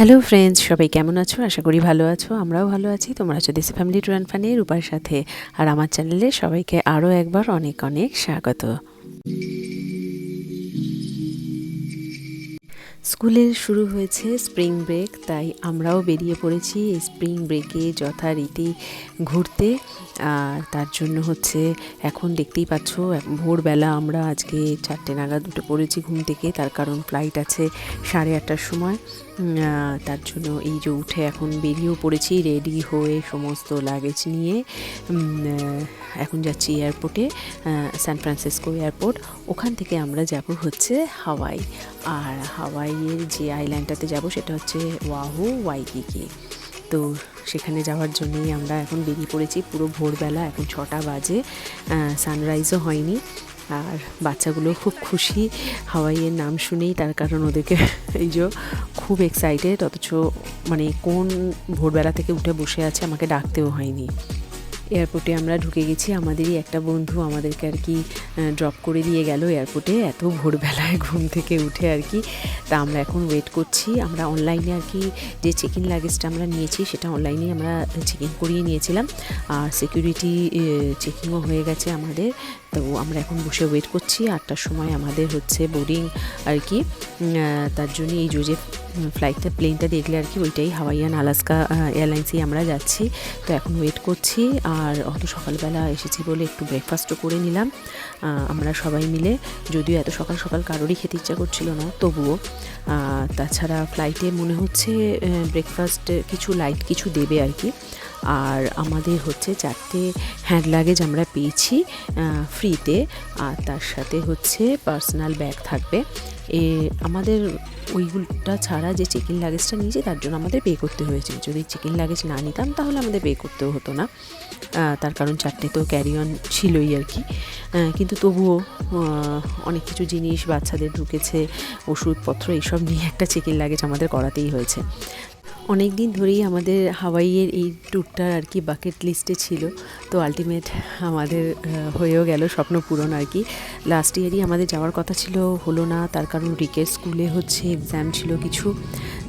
Hello friends, সবাই কেমন আছো? আশা করি ভালো আছো। আমরাও ভালো আছি। তোমরা আছো দেশি ফ্যামিলি ট্যুর অ্যান্ড ফানি রূপার সাথে। আর আমার চ্যানেলে সবাইকে আরও একবার অনেক অনেক স্বাগত। স্কুলের শুরু হয়েছে স্প্রিং ব্রেক, তাই আমরাও বেরিয়ে পড়েছি এই স্প্রিং ব্রেকে যথারীতি ঘুরতে। আর তার জন্য হচ্ছে এখন দেখতেই পাচ্ছ ভোরবেলা আমরা আজকে 4টে নাগাদ উঠে পড়েছি ঘুম থেকে, তার কারণ ফ্লাইট আছে 8:30টার সময়। তার জন্য এই যে উঠে এখন বেরিয়েও পড়েছি রেডি হয়ে সমস্ত লাগেজ নিয়ে। এখন যাচ্ছি এয়ারপোর্টে, সান ফ্রান্সিসকো এয়ারপোর্ট। ওখান থেকে আমরা যাব হচ্ছে হাওয়াই। আর হাওয়াইয়ের যে আইল্যান্ডটাতে যাব সেটা হচ্ছে ওয়াহু ওয়াইকিকি। তো সেখানে যাওয়ার জন্যই আমরা এখন বেরিয়ে পড়েছি পুরো ভোরবেলা। এখন 6টা বাজে, সানরাইজও হয়নি। আর বাচ্চাগুলো খুব খুশি হাওয়াইয়ের নাম শুনেই, তার কারণ ওদেরকে এই যে খুব এক্সাইটেড, অথচ মানে কোন ভোরবেলা থেকে উঠে বসে আছে, আমাকে ডাকতেও হয়নি। এয়ারপোর্টে আমরা ঢুকে গেছি। আমাদেরই একটা বন্ধু আমাদেরকে আর কি ড্রপ করে দিয়ে গেল এয়ারপোর্টে এত ভোরবেলায় ঘুম থেকে উঠে আর কি। তা আমরা এখন ওয়েট করছি। আমরা অনলাইনে আর কি যে চেক ইন লাগেজটা আমরা নিয়েছি সেটা অনলাইনেই আমরা চেক ইন করিয়ে নিয়েছিলাম। আর সিকিউরিটি চেকিংও হয়ে গেছে আমাদের। তো আমরা এখন বসে ওয়েট করছি। 8টার সময় আমাদের হচ্ছে বোর্ডিং আর কি। তার জন্য এই যে প্লেনটা দেখলে আর কি ওইটাই হাওয়াইয়ান আলাস্কা এয়ারলাইন্সেই আমরা যাচ্ছি। তো এখন ওয়েট করছি। আর অত সকালবেলা এসেছি বলে একটু ব্রেকফাস্টও করে নিলাম আমরা সবাই মিলে। যদিও এত সকাল সকাল কারোরই খেতে ইচ্ছা করছিল না, তবুও। তাছাড়া ফ্লাইটে মনে হচ্ছে ব্রেকফাস্ট কিছু লাইট কিছু দেবে আর কি। আর আমাদের হচ্ছে 4টে হ্যান্ড লাগেজ আমরা পেয়েছি ফ্রিতে। আর তার সাথে হচ্ছে পার্সোনাল ব্যাগ থাকবে। আমাদের ওইগুলোটা ছাড়া যে চেক ইন লাগেজটা নিয়েছি তার জন্য আমাদের পে করতে হয়েছে। যদি চেক ইন লাগেজ না নিতাম তাহলে আমাদের পে করতেও হতো না, তার কারণ 4টে তো ক্যারি অন ছিলই আর কি। কিন্তু তবুও অনেক কিছু জিনিস বাচ্চাদের ঢুকেছে, ওষুধপত্র এইসব নিয়ে একটা চেক ইন লাগেজ আমাদের করাতেই হয়েছে। অনেক দিন ধরেই আমাদের হাওয়াইয়ের এই ট্যুরটার আর কি বাকেট লিস্টে ছিল। তো আলটিমেট আমাদের হয়েও গেল স্বপ্ন পূরণ আর কি। লাস্ট ইয়ারই আমাদের যাওয়ার কথা ছিল, হলো না, তার কারণ রিকের স্কুলে হচ্ছে এক্সাম ছিল কিছু,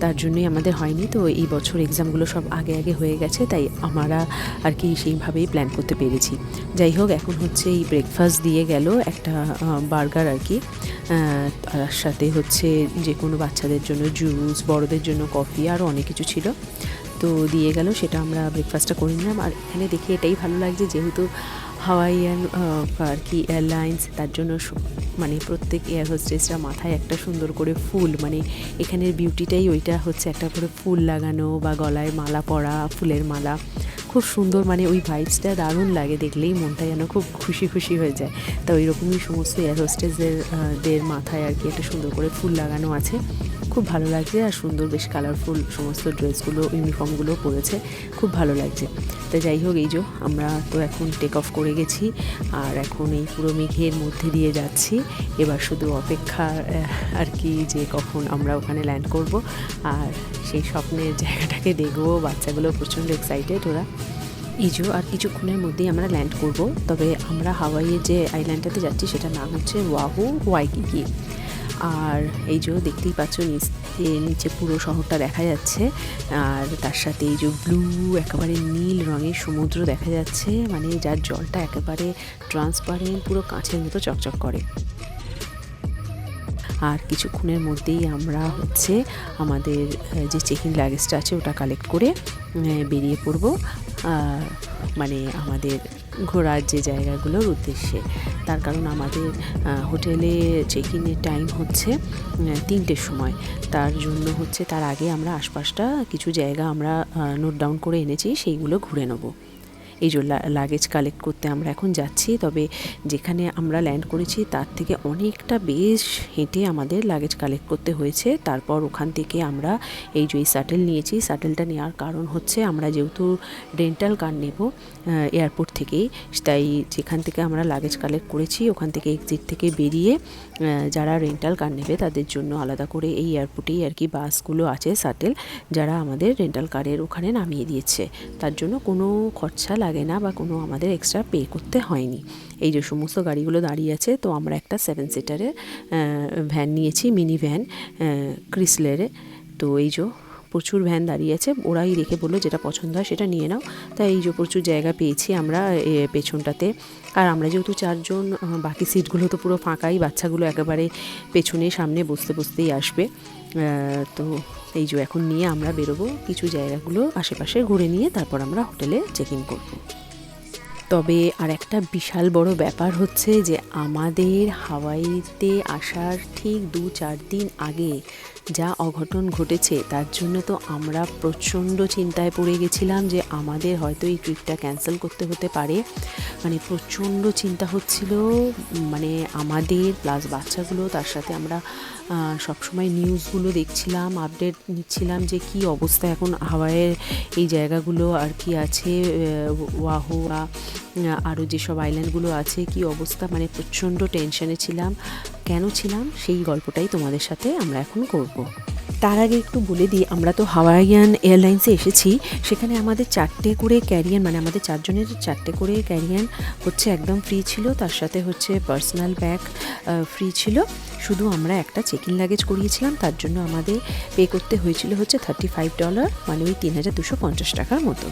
তার জন্যই আমাদের হয়নি। তো এই বছর এক্সামগুলো সব আগে আগে হয়ে গেছে, তাই আমরা আর কি সেইভাবেই প্ল্যান করতে পেরেছি। যাই হোক, এখন হচ্ছে এই ব্রেকফাস্ট দিয়ে গেল একটা বার্গার আর কি। তার সাথে হচ্ছে যে কোনো বাচ্চাদের জন্য জুস, বড়দের জন্য কফি, আরও অনেক কিছু ছিল। তো দিয়ে গেল, সেটা আমরা ব্রেকফাস্টটা করে নিলাম। আর এখানে দেখে এটাই ভালো লাগছে, যেহেতু হাওয়াইয়ান আর কি এয়ারলাইন্স, তার জন্য মানে প্রত্যেক এয়ার হোস্টেসরা মাথায় একটা সুন্দর করে ফুল, মানে এখানের বিউটিটাই ওইটা হচ্ছে একটা করে ফুল লাগানো বা গলায় মালা পরা, ফুলের মালা, খুব সুন্দর। মানে ওই ভাইবসটা দারুণ লাগে, দেখলেই মনটা যেন খুব খুশি খুশি হয়ে যায়। তা ওই রকমই সমস্ত এয়ার হোস্টেসদের মাথায় আর কি একটা সুন্দর করে ফুল লাগানো আছে, খুব ভালো লাগছে। আর সুন্দর বেশ কালারফুল সমস্ত ড্রেসগুলো, ইউনিফর্মগুলো পরেছে, খুব ভালো লাগছে। তো যাই হোক, এই যে আমরা তো এখন টেক অফ করে গেছি। আর এখন এই পুরো মেঘের মধ্যে দিয়ে যাচ্ছি। এবার শুধু অপেক্ষা আর কি যে কখন আমরা ওখানে ল্যান্ড করব আর সেই স্বপ্নের জায়গাটাকে দেখবো। বাচ্চাগুলো প্রচণ্ড এক্সাইটেড ওরা। আর কিছুক্ষণের মধ্যেই আমরা ল্যান্ড করব। তবে আমরা হাওয়াইয়ের যে আইল্যান্ডটাতে যাচ্ছি সেটার নাম হচ্ছে ওয়াহু ওয়াইকিকি। আর এই যে দেখতেই পাচ্ছ নিচে পুরো শহরটা দেখা যাচ্ছে। আর তার সাথে এই যে ব্লু একেবারে নীল রঙের সমুদ্র দেখা যাচ্ছে, মানে যার জলটা একেবারে ট্রান্সপারেন্ট, পুরো কাঁচের মতো চকচক করে। আর কিছুক্ষণের মধ্যেই আমরা হচ্ছে আমাদের যে চেক ইন লাগেজটা আছে ওটা কালেক্ট করে বেরিয়ে পড়ব, মানে আমাদের ঘোরার যে জায়গাগুলোর উদ্দেশ্যে। তার কারণ আমাদের হোটেলে চেক ইনের টাইম হচ্ছে 3টের সময়। তার জন্য হচ্ছে তার আগে আমরা আশপাশটা কিছু জায়গা আমরা নোট ডাউন করে এনেছি, সেইগুলো ঘুরে নেব। এই যে লাগেজ কালেক্ট করতে আমরা এখন যাচ্ছি। তবে যেখানে আমরা ল্যান্ড করেছি তার থেকে অনেকটা বেশ হেঁটে আমাদের লাগেজ কালেক্ট করতে হয়েছে। তারপর ওখান থেকে আমরা এই যে শাটেল নিয়েছি। শাটেলটা নেওয়ার কারণ হচ্ছে আমরা যেহেতু রেন্টাল কার নেব এয়ারপোর্ট থেকেই, তাই যেখান থেকে আমরা লাগেজ কালেক্ট করেছি ওখান থেকে এক্সিট থেকে বেরিয়ে যারা রেন্টাল কার নেবে তাদের জন্য আলাদা করে এই এয়ারপোর্টেই আর কি বাসগুলো আছে শাটেল, যারা আমাদের রেন্টাল কারের ওখানে নামিয়ে দিয়েছে। তার জন্য কোনো খরচা লাগে না বা কোনো আমাদের এক্সট্রা পে করতে হয়নি। এই যে সমস্ত গাড়িগুলো দাঁড়িয়ে আছে, তো আমরা একটা 7 সিটারের ভ্যান নিয়েছি, মিনি ভ্যান ক্রিসলেরে। তো এই যে প্রচুর ভ্যান দাঁড়িয়ে আছে, ওরাই রেখে বললো যেটা পছন্দ হয় সেটা নিয়ে নাও। তাই এই যে প্রচুর জায়গা পেয়েছি আমরা পেছনটাতে। আর আমরা যেহেতু 4 জন, বাকি সিটগুলো তো পুরো ফাঁকাই, বাচ্চাগুলো একেবারে পেছনে সামনে বসতেই আসবে। তো এই যে এখন নিয়ে আমরা বেরোবো, কিছু জায়গাগুলো আশেপাশে ঘুরে নিয়ে তারপর আমরা হোটেলে চেক ইন করবো। তবে আর একটা বিশাল বড় ব্যাপার হচ্ছে যে আমাদের হাওয়াইতে আসার ঠিক 2-4 দিন আগে যা অঘটন ঘটেছে, তার জন্য তো আমরা প্রচণ্ড চিন্তায় পড়ে গেছিলাম যে আমাদের হয়তো এই ট্রিপটা ক্যান্সেল করতে হতে পারে। মানে প্রচণ্ড চিন্তা হচ্ছিল, মানে আমাদের প্লাস বাচ্চাগুলো। তার সাথে আমরা সবসময় নিউজগুলো দেখছিলাম, আপডেট নিচ্ছিলাম যে কি অবস্থা এখন হাওয়াইয়ের এই জায়গাগুলো আর কি আছে, ওয়াহু আরও যেসব আইল্যান্ডগুলো আছে কি অবস্থা। মানে প্রচণ্ড টেনশনে ছিলাম। কেন ছিলাম সেই গল্পটাই তোমাদের সাথে আমরা এখন করব। তার আগে একটু বলে দিই, আমরা তো হাওয়াইয়ান এয়ারলাইন্সে এসেছি, সেখানে আমাদের 4টে করে ক্যারিয়ান, মানে আমাদের 4 জনের 4টে করে ক্যারিয়ান হচ্ছে একদম ফ্রি ছিল। তার সাথে হচ্ছে পার্সোনাল ব্যাগ ফ্রি ছিল। শুধু আমরা একটা চেক ইন লাগেজ করিয়েছিলাম, তার জন্য আমাদের পে করতে হয়েছিল হচ্ছে $35, মানে ওই 3250 টাকার মতো।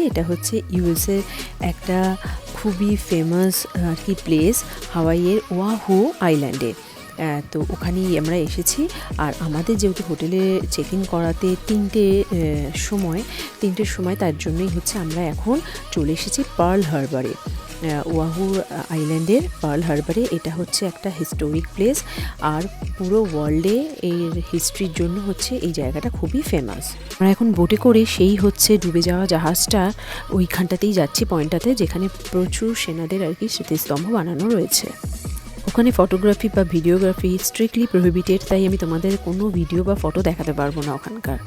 এটা হচ্ছে ইউএসের একটা খুবই ফেমাস আর কি প্লেস, হাওয়াইয়ের ওয়াহু আইল্যান্ডে। তো ওখানেই আমরা এসেছি। আর আমাদের যেহেতু হোটেলে চেক ইন করাতে 3টের সময়, তার জন্যই হচ্ছে আমরা এখন চলে এসেছি পার্ল হারবারে, ওয়াহু আইল্যান্ডের পার্ল হারবারে। এটা হচ্ছে একটা হিস্টোরিক প্লেস, আর পুরো ওয়ার্ল্ডে এর হিস্ট্রির জন্য হচ্ছে এই জায়গাটা খুবই ফেমাস। আমরা এখন বোটে করে সেই হচ্ছে ডুবে যাওয়া জাহাজটা ওইখানটাতেই যাচ্ছি, পয়েন্টটাতে যেখানে প্রচুর সেনাদের আর কি স্মৃতিস্তম্ভ বানানো রয়েছে। ওখানে ফটোগ্রাফি বা ভিডিওগ্রাফি স্ট্রিক্টলি প্রহিবিটেড, তাই আমি তোমাদের কোনো ভিডিও বা ফটো দেখাতে পারবো না ওখানকার।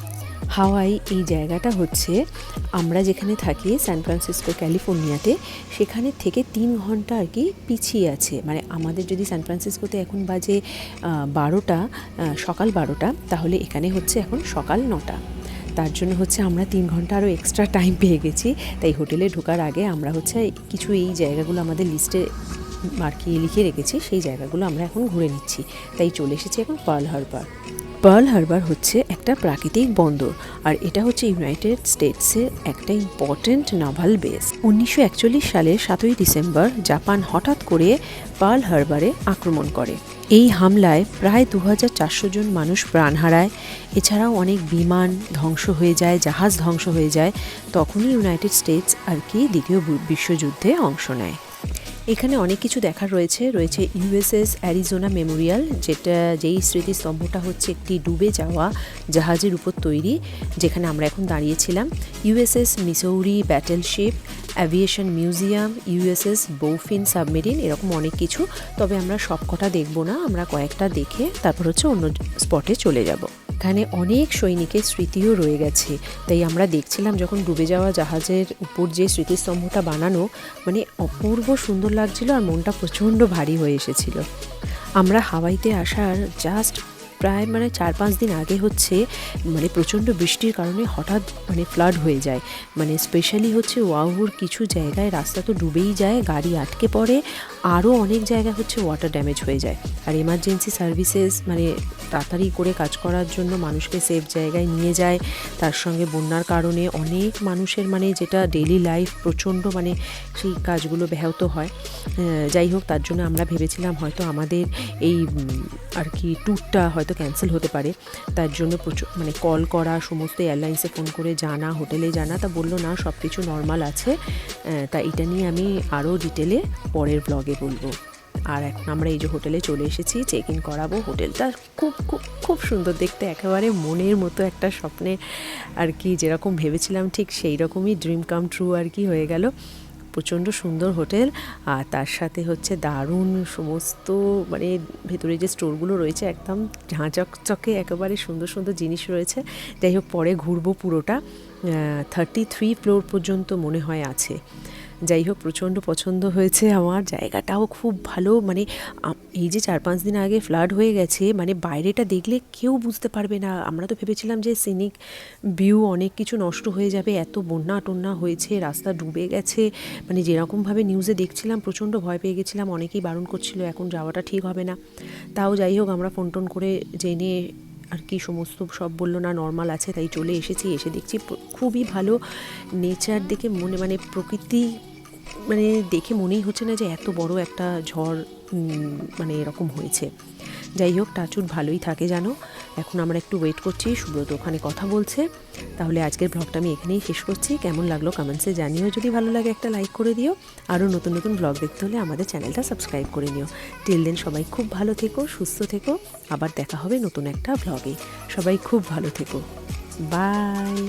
হাওয়াই এই জায়গাটা হচ্ছে আমরা যেখানে থাকি সান ফ্রান্সিসকো ক্যালিফোর্নিয়াতে, সেখানে থেকে 3 ঘন্টা আর কি পিছিয়ে আছে। মানে আমাদের যদি সান ফ্রান্সিসকোতে এখন বাজে 12টা, সকাল 12টা, তাহলে এখানে হচ্ছে এখন সকাল 9টা। তার জন্য হচ্ছে আমরা 3 ঘন্টা আরও এক্সট্রা টাইম পেয়ে গেছি। তাই হোটেলে ঢোকার আগে আমরা হচ্ছে কিছু এই জায়গাগুলো আমাদের লিস্টে মার্কিয়ে লিখে রেখেছি, সেই জায়গাগুলো আমরা এখন ঘুরে নিচ্ছি। তাই চলে এসেছি এখন পার্ল হারবার। পার্ল হারবার হচ্ছে একটা প্রাকৃতিক বন্দর, আর এটা হচ্ছে ইউনাইটেড স্টেটসের একটা ইম্পর্টেন্ট নাভাল বেস। 1941 সালের 7ই ডিসেম্বর জাপান হঠাৎ করে পার্ল হারবারে আক্রমণ করে। এই হামলায় প্রায় 2400 জন মানুষ প্রাণ হারায়। এছাড়াও অনেক বিমান ধ্বংস হয়ে যায়, জাহাজ ধ্বংস হয়ে যায়। তখনই ইউনাইটেড স্টেটস আর কি দ্বিতীয় বিশ্বযুদ্ধে অংশ নেয়। এখানে অনেক কিছু দেখার রয়েছে ইউএসএস অ্যারিজোনা মেমোরিয়াল, যেই স্মৃতিস্তম্ভটা হচ্ছে একটি ডুবে যাওয়া জাহাজের উপর তৈরি, যেখানে আমরা এখন দাঁড়িয়েছিলাম। USS Missouri battleship, aviation museum, USS Bowfin submarine, এরকম অনেক কিছু। তবে আমরা সবকটা দেখবো না, আমরা কয়েকটা দেখে তারপর হচ্ছে অন্য স্পটে চলে যাব। এখানে অনেক সৈনিকের স্মৃতিও রয়ে গেছে, তাই আমরা দেখছিলাম যখন ডুবে যাওয়া জাহাজের উপর যে স্মৃতিস্তম্ভটা বানানো, মানে অপূর্ব সুন্দর লাগছিল, আর মনটা প্রচণ্ড ভারী হয়ে এসেছিল। আমরা হাওয়াইতে আসার জাস্ট প্রায় 4-5 দিন আগে হচ্ছে প্রচণ্ড বৃষ্টির কারণে হঠাৎ ফ্লাড হয়ে যায়। স্পেশালি হচ্ছে ওয়াহুর কিছু জায়গায় রাস্তা তো ডুবেই যায়, গাড়ি আটকে পড়ে, আরও অনেক জায়গায় হচ্ছে ওয়াটার ড্যামেজ হয়ে যায়। আর এমার্জেন্সি সার্ভিসেস তাড়াতাড়ি করে কাজ করার জন্য মানুষকে সেফ জায়গায় নিয়ে যায়। তার সঙ্গে বন্যার কারণে অনেক মানুষের যেটা ডেইলি লাইফ প্রচণ্ড সেই কাজগুলো ব্যাহত হয়। যাই হোক, তার জন্য আমরা ভেবেছিলাম হয়তো আমাদের এই আর কি ট্যুরটা হয়তো ক্যান্সেল হতে পারে। তার জন্য প্রচুর কল করা, সমস্ত এয়ারলাইন্সে ফোন করে জানা, হোটেলে জানা, তা বললো না, সব কিছু নর্মাল আছে। তা এটা নিয়ে আমি আরও ডিটেলে পরের ব্লগে বলবো। আর এখন আমরা এই যে হোটেলে চলে এসেছি, চেক ইন করাবো। হোটেলটা খুব খুব খুব সুন্দর দেখতে, একেবারে মনের মতো একটা স্বপ্নে আর কি, যেরকম ভেবেছিলাম ঠিক সেই রকমই ড্রিম কাম ট্রু আর কি হয়ে গেল। প্রচণ্ড সুন্দর হোটেল, আর তার সাথে হচ্ছে দারুণ সমস্ত ভেতরে যে স্টোরগুলো রয়েছে একদম ঝাঁচকচকে, একেবারে সুন্দর সুন্দর জিনিস রয়েছে। যাই হোক, পরে ঘুরবো পুরোটা। 33 ফ্লোর পর্যন্ত মনে হয় আছে। যাই হোক, প্রচণ্ড পছন্দ হয়েছে আমার। জায়গাটাও খুব ভালো। এই যে 4-5 দিন আগে ফ্লাড হয়ে গেছে, বাইরেটা দেখলে কেউ বুঝতে পারবে না। আমরা তো ভেবেছিলাম যে সিনিক ভিউ অনেক কিছু নষ্ট হয়ে যাবে, এত বন্যা টন্যা হয়েছে, রাস্তা ডুবে গেছে, যেরকমভাবে নিউজে দেখছিলাম প্রচণ্ড ভয় পেয়ে গেছিলাম। অনেকেই বারণ করছিল এখন যাওয়াটা ঠিক হবে না। তাও যাই হোক, আমরা ফোন টোন করে জেনে আর কি সমস্ত সব বললো না নর্মাল আছে, তাই চলে এসেছি। এসে দেখছি খুবই ভালো নেচার দেখে মানে প্রকৃতি মানে দেখে মনেই হচ্ছে না যে এত বড় একটা ঝড় মানে এরকম হয়েছে। যাই হোক, টাচুট ভালোই থাকে জানো। এখন আমরা একটু ওয়েট করছি, সুব্রত ওখানে কথা বলছে। তাহলে আজকের ব্লগটা আমি এখানেই শেষ করছি। কেমন লাগলো কমেন্টসে জানিও, যদি ভালো লাগে একটা লাইক করে দিও। আরও নতুন নতুন ব্লগ দেখতে হলে আমাদের চ্যানেলটা সাবস্ক্রাইব করে নিও। টিল দেন সবাই খুব ভালো থেকো, সুস্থ থেকো। আবার দেখা হবে নতুন একটা ব্লগে। সবাই খুব ভালো থেকো, বাই।